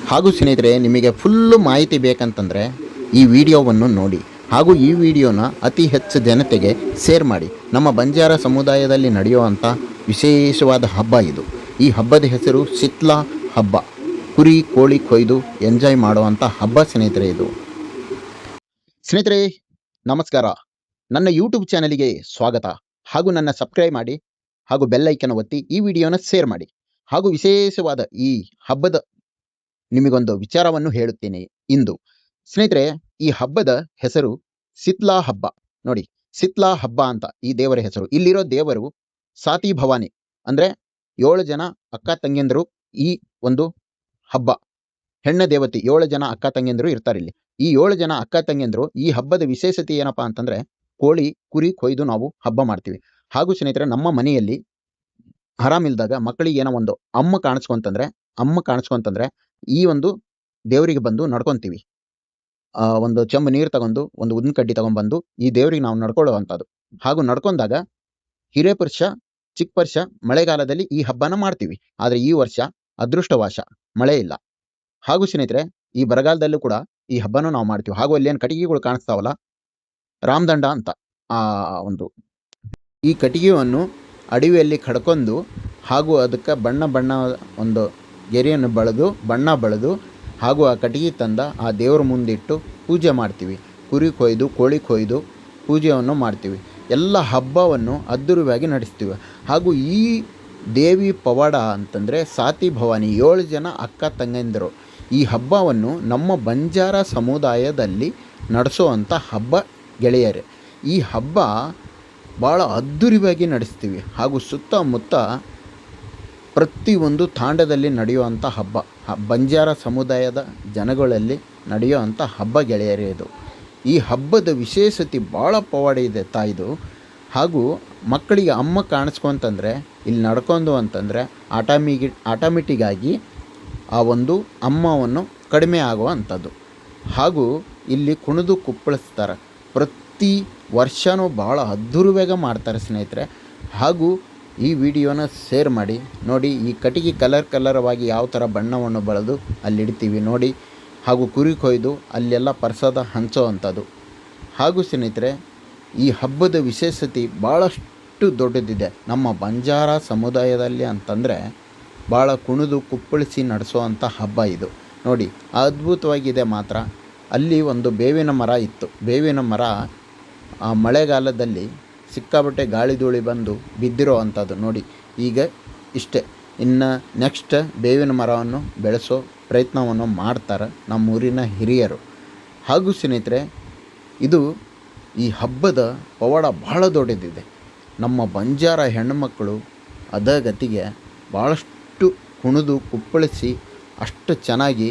ಹಾಗೂ ಸ್ನೇಹಿತರೆ, ನಿಮಗೆ ಫುಲ್ಲು ಮಾಹಿತಿ ಬೇಕಂತಂದರೆ ಈ ವಿಡಿಯೋವನ್ನು ನೋಡಿ. ಹಾಗೂ ಈ ವಿಡಿಯೋನ ಅತಿ ಹೆಚ್ಚು ಜನತೆಗೆ ಶೇರ್ ಮಾಡಿ. ನಮ್ಮ ಬಂಜಾರ ಸಮುದಾಯದಲ್ಲಿ ನಡೆಯುವಂಥ ವಿಶೇಷವಾದ ಹಬ್ಬ ಇದು. ಈ ಹಬ್ಬದ ಹೆಸರು ಸಿತ್ಲಾ ಹಬ್ಬ. ಕುರಿ ಕೋಳಿ ಕೊಯ್ದು ಎಂಜಾಯ್ ಮಾಡುವಂಥ ಹಬ್ಬ ಸ್ನೇಹಿತರೆ ಇದು. ಸ್ನೇಹಿತರೆ ನಮಸ್ಕಾರ, ನನ್ನ ಯೂಟ್ಯೂಬ್ ಚಾನಲಿಗೆ ಸ್ವಾಗತ. ಹಾಗೂ ನನ್ನ ಸಬ್ಸ್ಕ್ರೈಬ್ ಮಾಡಿ ಹಾಗೂ ಬೆಲ್ ಐಕನ್ ಒತ್ತಿ ಈ ವಿಡಿಯೋನ ಶೇರ್ ಮಾಡಿ. ಹಾಗೂ ವಿಶೇಷವಾದ ಈ ಹಬ್ಬದ ನಿಮಗೊಂದು ವಿಚಾರವನ್ನು ಹೇಳುತ್ತೇನೆ ಇಂದು. ಸ್ನೇಹಿತರೆ, ಈ ಹಬ್ಬದ ಹೆಸರು ಸಿತ್ಲಾ ಹಬ್ಬ. ನೋಡಿ, ಸಿತ್ಲಾ ಹಬ್ಬ ಅಂತ ಈ ದೇವರ ಹೆಸರು. ಇಲ್ಲಿರೋ ದೇವರು ಸಾತಿ ಭವಾನಿ, ಅಂದರೆ 7 ಜನ ಅಕ್ಕ ತಂಗಿಯಂದರು. ಈ ಒಂದು ಹಬ್ಬ ಹೆಣ್ಣ ದೇವತೆ 7 ಜನ ಅಕ್ಕ ತಂಗಿಯಂದರು ಇರ್ತಾರೆ ಇಲ್ಲಿ. ಈ 7 ಜನ ಅಕ್ಕ ತಂಗಿಯಂದರು ಈ ಹಬ್ಬದ ವಿಶೇಷತೆ ಏನಪ್ಪಾ ಅಂತಂದ್ರೆ ಕೋಳಿ ಕುರಿ ಕೊಯ್ದು ನಾವು ಹಬ್ಬ ಮಾಡ್ತೀವಿ. ಹಾಗೂ ಸ್ನೇಹಿತರೆ, ನಮ್ಮ ಮನೆಯಲ್ಲಿ ಆರಾಮಿಲ್ದಾಗ ಮಕ್ಕಳಿಗೆ ಏನೋ ಒಂದು ಅಮ್ಮ ಕಾಣಿಸ್ಕೊಂತಂದ್ರೆ ಈ ಒಂದು ದೇವರಿಗೆ ಬಂದು ನಡ್ಕೊತೀವಿ. ಒಂದು ಚೆಂಬು ನೀರು ತಗೊಂಡು ಒಂದು ಉದ್ದಿನ ಕಡ್ಡಿ ತಗೊಂಡ್ಬಂದು ಈ ದೇವರಿಗೆ ನಾವು ನಡ್ಕೊಳ್ಳುವಂಥದ್ದು. ಹಾಗೂ ನಡ್ಕೊಂಡಾಗ ಹಿರೇಪುರುಷ ಚಿಕ್ಕ ಪುರುಷ ಮಳೆಗಾಲದಲ್ಲಿ ಈ ಹಬ್ಬನ ಮಾಡ್ತೀವಿ. ಆದರೆ ಈ ವರ್ಷ ಅದೃಷ್ಟವಶ ಮಳೆ ಇಲ್ಲ. ಹಾಗೂ ಸ್ನೇಹಿತರೆ, ಈ ಬರಗಾಲದಲ್ಲೂ ಕೂಡ ಈ ಹಬ್ಬನೂ ನಾವು ಮಾಡ್ತೀವಿ. ಹಾಗೂ ಅಲ್ಲಿ ಏನು ಕಟ್ಟಿಗೆಗಳು ಕಾಣಿಸ್ತಾವಲ್ಲ, ರಾಮದಂಡ ಅಂತ ಈ ಕಟ್ಟಿಗೆಯನ್ನು ಅಡವಿಯಲ್ಲಿ ಕಡ್ಕೊಂಡು ಹಾಗೂ ಅದಕ್ಕೆ ಬಣ್ಣ ಒಂದು ಗೆರೆಯನ್ನು ಬಳೆದು ಹಾಗೂ ಆ ಕಟ್ಟಿಗೆ ತಂದ ಆ ದೇವರ ಮುಂದಿಟ್ಟು ಪೂಜೆ ಮಾಡ್ತೀವಿ. ಕುರಿ ಕೊಯ್ದು ಕೋಳಿ ಕೊಯ್ದು ಪೂಜೆಯನ್ನು ಮಾಡ್ತೀವಿ. ಎಲ್ಲ ಹಬ್ಬವನ್ನು ಅದ್ದೂರಿಯಾಗಿ ನಡೆಸ್ತೀವಿ. ಹಾಗೂ ಈ ದೇವಿ ಪವಾಡ ಅಂತಂದರೆ ಸಾತಿ ಭವಾನಿ 7 ಜನ ಅಕ್ಕ ತಂಗಂದಿರು. ಈ ಹಬ್ಬವನ್ನು ನಮ್ಮ ಬಂಜಾರ ಸಮುದಾಯದಲ್ಲಿ ನಡೆಸುವಂಥ ಹಬ್ಬ ಗೆಳೆಯರೇ. ಈ ಹಬ್ಬ ಭಾಳ ಅದ್ದೂರಿಯಾಗಿ ನಡೆಸ್ತೀವಿ. ಹಾಗೂ ಸುತ್ತಮುತ್ತ ಪ್ರತಿಯೊಂದು ತಾಂಡದಲ್ಲಿ ನಡೆಯುವಂಥ ಹಬ್ಬ, ಬಂಜಾರ ಸಮುದಾಯದ ಜನಗಳಲ್ಲಿ ನಡೆಯುವಂಥ ಹಬ್ಬ ಗೆಳೆಯರೇ ಇದು. ಈ ಹಬ್ಬದ ವಿಶೇಷತೆ ಭಾಳ ಪವಾಡ ಇದೆ ತಾಯಿದು. ಹಾಗೂ ಮಕ್ಕಳಿಗೆ ಅಮ್ಮ ಕಾಣಿಸ್ಕೊಂತಂದರೆ ಇಲ್ಲಿ ನಡ್ಕೊಂಡು ಅಂತಂದರೆ ಆಟೋಮೆಟಿಕ್ಕಾಗಿ ಆ ಒಂದು ಅಮ್ಮವನ್ನು ಕಡಿಮೆ ಆಗುವಂಥದ್ದು. ಹಾಗೂ ಇಲ್ಲಿ ಕುಣಿದು ಕುಪ್ಪಳಿಸ್ತಾರೆ. ಪ್ರತಿ ವರ್ಷವೂ ಭಾಳ ಅದ್ದೂರಿಯಾಗಿ ಮಾಡ್ತಾರೆ ಸ್ನೇಹಿತರೆ. ಹಾಗೂ ಈ ವಿಡಿಯೋನ ಶೇರ್ ಮಾಡಿ ನೋಡಿ. ಈ ಕಟ್ಟಿಗೆ ಕಲರ್ವಾಗಿ ಯಾವ ಥರ ಬಣ್ಣವನ್ನು ಬಳಿದು ಅಲ್ಲಿಡ್ತೀವಿ ನೋಡಿ. ಹಾಗೂ ಕುರಿ ಕೊಯ್ದು ಅಲ್ಲೆಲ್ಲ ಪ್ರಸಾದ ಹಂಚೋ ಅಂಥದ್ದು. ಹಾಗೂ ಸ್ನೇಹಿತರೆ, ಈ ಹಬ್ಬದ ವಿಶೇಷತೆ ಭಾಳಷ್ಟು ದೊಡ್ಡದಿದೆ ನಮ್ಮ ಬಂಜಾರ ಸಮುದಾಯದಲ್ಲಿ ಅಂತಂದರೆ. ಭಾಳ ಕುಣಿದು ಕುಪ್ಪಳಿಸಿ ನಡೆಸೋವಂಥ ಹಬ್ಬ ಇದು. ನೋಡಿ, ಅದ್ಭುತವಾಗಿದೆ ಮಾತ್ರ. ಅಲ್ಲಿ ಒಂದು ಬೇವಿನ ಮರ ಇತ್ತು. ಬೇವಿನ ಮರ ಆ ಮಳೆಗಾಲದಲ್ಲಿ ಸಿಕ್ಕಾಬಟ್ಟೆ ಗಾಳಿ ಧೂಳಿ ಬಂದು ಬಿದ್ದಿರೋ ಅಂಥದ್ದು ನೋಡಿ. ಈಗ ಇಷ್ಟೇ, ಇನ್ನು ನೆಕ್ಸ್ಟ್ ಬೇವಿನ ಮರವನ್ನು ಬೆಳೆಸೋ ಪ್ರಯತ್ನವನ್ನು ಮಾಡ್ತಾರೆ ನಮ್ಮೂರಿನ ಹಿರಿಯರು. ಹಾಗೂ ಸ್ನೇಹಿತರೆ, ಇದು ಈ ಹಬ್ಬದ ಪವಾಡ ಭಾಳ ದೊಡ್ಡದಿದೆ. ನಮ್ಮ ಬಂಜಾರ ಹೆಣ್ಣುಮಕ್ಕಳು ಅದಗತಿಗೆ ಭಾಳಷ್ಟು ಕುಣಿದು ಕುಪ್ಪಳಿಸಿ ಅಷ್ಟು ಚೆನ್ನಾಗಿ